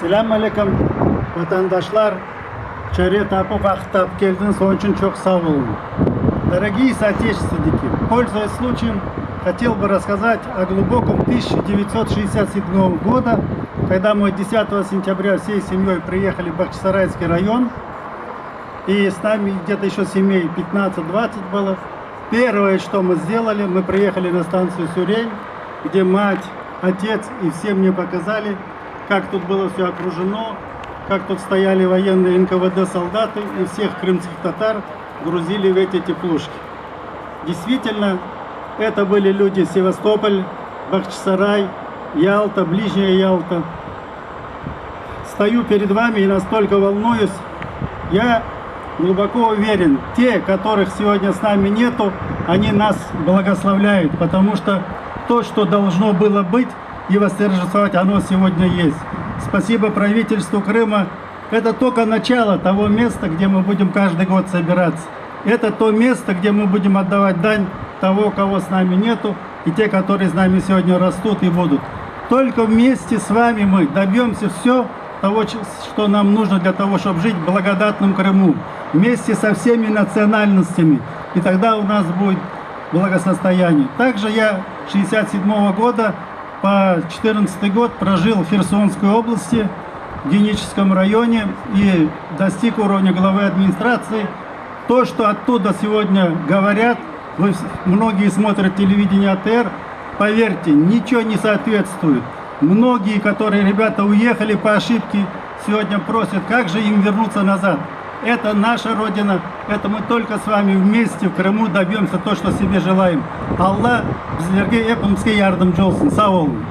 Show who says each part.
Speaker 1: Selam aleyküm vatandaşlar. Çare tapı vaqt geldiniz, onun için çok sağ olun. Дорогие соотечественники, пользуясь случаем, хотел бы рассказать о глубоком 1967 года, когда мы 10 сентября всей семьей приехали в Бахчисарайский район, и с нами где-то еще семей 15-20 было. Первое, что мы сделали, мы приехали на станцию Сюрень, где мать, отец и все мне показали, как тут было все окружено, как тут стояли военные НКВД солдаты и всех крымских татар грузили в эти теплушки. Действительно, это были люди Севастополь, Бахчисарай, Ялта, Ближняя Ялта. Стою перед вами и настолько волнуюсь. Я глубоко уверен, те, которых сегодня с нами нету, они нас благословляют, потому что то, что должно было быть и восторжествовать, оно сегодня есть. Спасибо правительству Крыма. Это только начало того места, где мы будем каждый год собираться. Это то место, где мы будем отдавать дань того, кого с нами нету, и те, которые с нами сегодня растут и будут. Только вместе с вами мы добьемся все того, что нам нужно для того, чтобы жить в благодатном Крыму. Вместе со всеми национальностями. И тогда у нас будет благосостояние. Также я 1967 года по 2014 год прожил в Херсонской области, в Геническом районе, и достиг уровня главы администрации. То, что оттуда сегодня говорят, многие смотрят телевидение АТР, поверьте, ничего не соответствует. Многие, которые ребята уехали по ошибке, сегодня просят, как же им вернуться назад. Это наша Родина, это мы только с вами вместе в Крыму добьемся то, что себе желаем. Аллах, bizlerге hepimizге yardımcı olsun. Sağ olun.